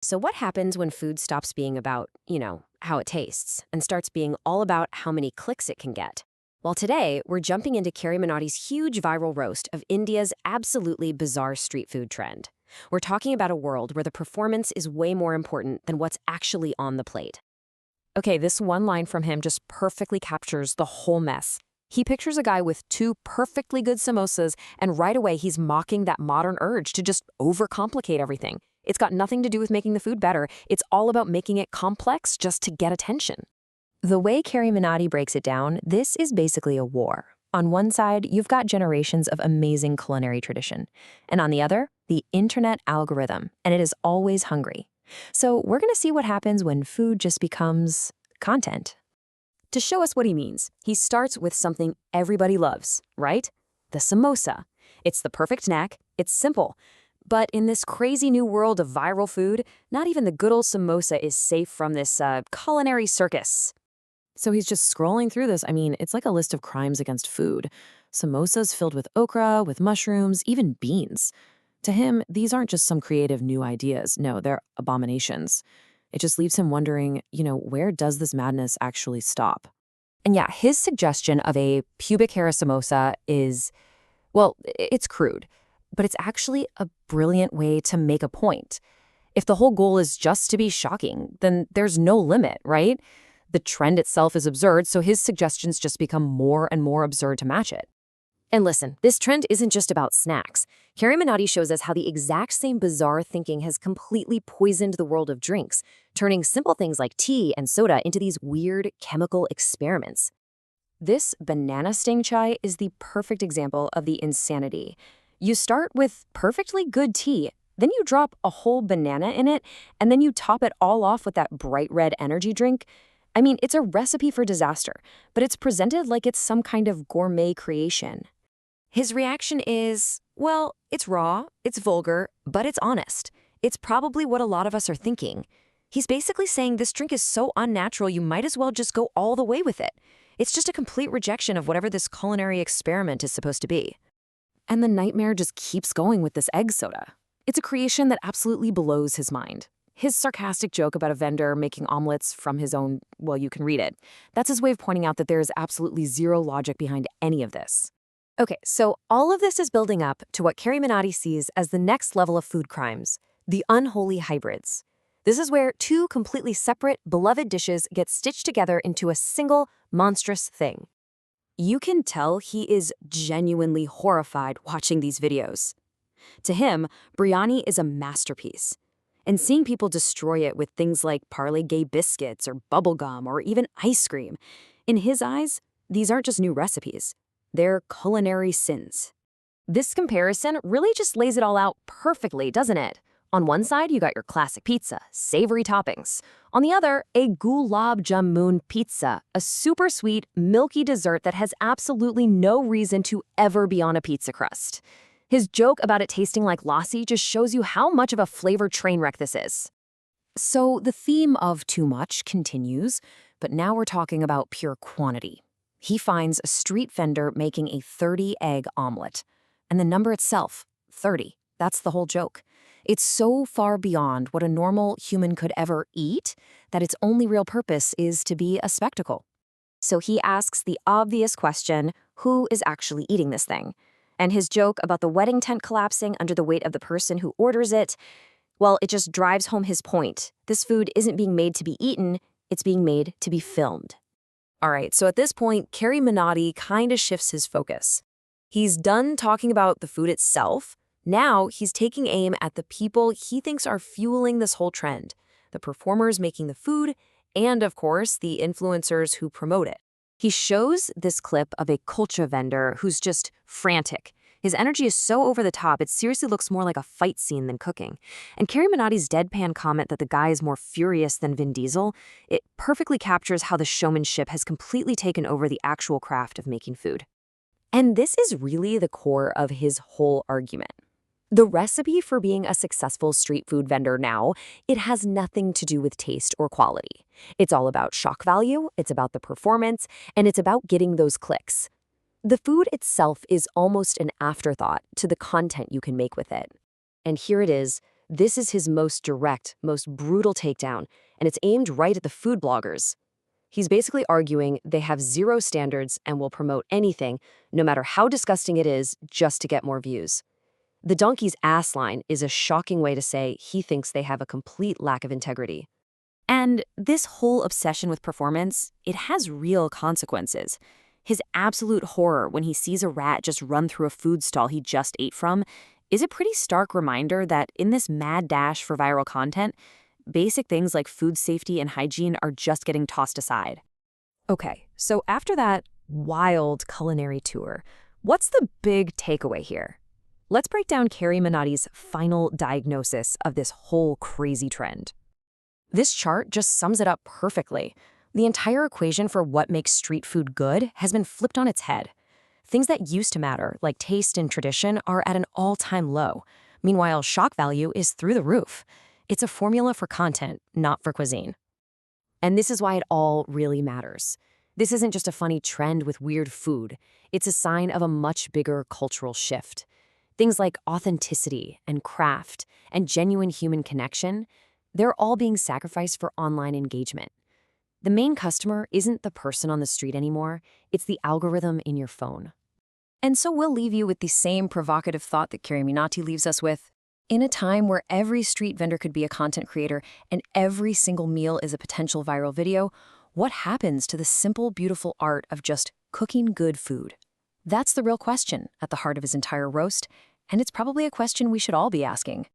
So, what happens when food stops being about, how it tastes and starts being all about how many clicks it can get? Well, today, we're jumping into Carrie Minotti's huge viral roast of India's absolutely bizarre street food trend. We're talking about a world where the performance is way more important than what's actually on the plate. Okay, this one line from him just perfectly captures the whole mess. He pictures a guy with two perfectly good samosas, and right away he's mocking that modern urge to just overcomplicate everything. It's got nothing to do with making the food better. It's all about making it complex just to get attention. The way Carrie Minotti breaks it down, this is basically a war. On one side, you've got generations of amazing culinary tradition, and on the other, the internet algorithm, and it is always hungry. So we're going to see what happens when food just becomes content. To show us what he means, he starts with something everybody loves, right? The samosa. It's the perfect snack, it's simple. But in this crazy new world of viral food, not even the good old samosa is safe from this culinary circus. So he's just scrolling through this. I mean, it's like a list of crimes against food. Samosas filled with okra, with mushrooms, even beans. To him, these aren't just some creative new ideas. No, they're abominations. It just leaves him wondering, where does this madness actually stop? And yeah, his suggestion of a pubic hair samosa is, well, it's crude, but it's actually a brilliant way to make a point. If the whole goal is just to be shocking, then there's no limit, right? The trend itself is absurd, so his suggestions just become more and more absurd to match it. And listen, this trend isn't just about snacks. Carrie Minotti shows us how the exact same bizarre thinking has completely poisoned the world of drinks, turning simple things like tea and soda into these weird chemical experiments. This banana sting chai is the perfect example of the insanity. You start with perfectly good tea, then you drop a whole banana in it, and then you top it all off with that bright red energy drink. I mean, it's a recipe for disaster, but it's presented like it's some kind of gourmet creation. His reaction is, well, it's raw, it's vulgar, but it's honest. It's probably what a lot of us are thinking. He's basically saying this drink is so unnatural you might as well just go all the way with it. It's just a complete rejection of whatever this culinary experiment is supposed to be. And the nightmare just keeps going with this egg soda. It's a creation that absolutely blows his mind. His sarcastic joke about a vendor making omelets from his own, well, you can read it. That's his way of pointing out that there is absolutely zero logic behind any of this. Okay, so all of this is building up to what Carrie Minotti sees as the next level of food crimes, the unholy hybrids. This is where two completely separate, beloved dishes get stitched together into a single, monstrous thing. You can tell he is genuinely horrified watching these videos. To him, biryani is a masterpiece. And seeing people destroy it with things like Parle Gay biscuits or bubblegum or even ice cream, in his eyes, these aren't just new recipes. They're culinary sins. This comparison really just lays it all out perfectly, doesn't it? On one side, you got your classic pizza, savory toppings. On the other, a gulab jamun pizza, a super sweet, milky dessert that has absolutely no reason to ever be on a pizza crust. His joke about it tasting like lassi just shows you how much of a flavor train wreck this is. So the theme of too much continues, but now we're talking about pure quantity. He finds a street vendor making a 30-egg omelet. And the number itself, 30, that's the whole joke. It's so far beyond what a normal human could ever eat that its only real purpose is to be a spectacle. So he asks the obvious question, who is actually eating this thing? And his joke about the wedding tent collapsing under the weight of the person who orders it, well, it just drives home his point. This food isn't being made to be eaten, it's being made to be filmed. All right, so at this point, Carrie Minotti kind of shifts his focus. He's done talking about the food itself. Now he's taking aim at the people he thinks are fueling this whole trend, the performers making the food, and of course, the influencers who promote it. He shows this clip of a kulcha vendor who's just frantic. His energy is so over the top, it seriously looks more like a fight scene than cooking. And Carrie Minotti's deadpan comment that the guy is more furious than Vin Diesel, it perfectly captures how the showmanship has completely taken over the actual craft of making food. And this is really the core of his whole argument. The recipe for being a successful street food vendor now, it has nothing to do with taste or quality. It's all about shock value, it's about the performance, and it's about getting those clicks. The food itself is almost an afterthought to the content you can make with it. And here it is, This is his most direct, most brutal takedown, and it's aimed right at the food bloggers. He's basically arguing they have zero standards and will promote anything, no matter how disgusting it is, just to get more views. The donkey's ass line is a shocking way to say he thinks they have a complete lack of integrity. And this whole obsession with performance, it has real consequences. His absolute horror when he sees a rat just run through a food stall he just ate from is a pretty stark reminder that in this mad dash for viral content, basic things like food safety and hygiene are just getting tossed aside. Okay, so after that wild culinary tour, what's the big takeaway here? Let's break down Carrie Minati's final diagnosis of this whole crazy trend. This chart just sums it up perfectly. The entire equation for what makes street food good has been flipped on its head. Things that used to matter, like taste and tradition, are at an all-time low. Meanwhile, shock value is through the roof. It's a formula for content, not for cuisine. And this is why it all really matters. This isn't just a funny trend with weird food. It's a sign of a much bigger cultural shift. Things like authenticity and craft and genuine human connection, they're all being sacrificed for online engagement. The main customer isn't the person on the street anymore, it's the algorithm in your phone. And so we'll leave you with the same provocative thought that Carrie Minati leaves us with. In a time where every street vendor could be a content creator and every single meal is a potential viral video, what happens to the simple, beautiful art of just cooking good food? That's the real question at the heart of his entire roast, and it's probably a question we should all be asking.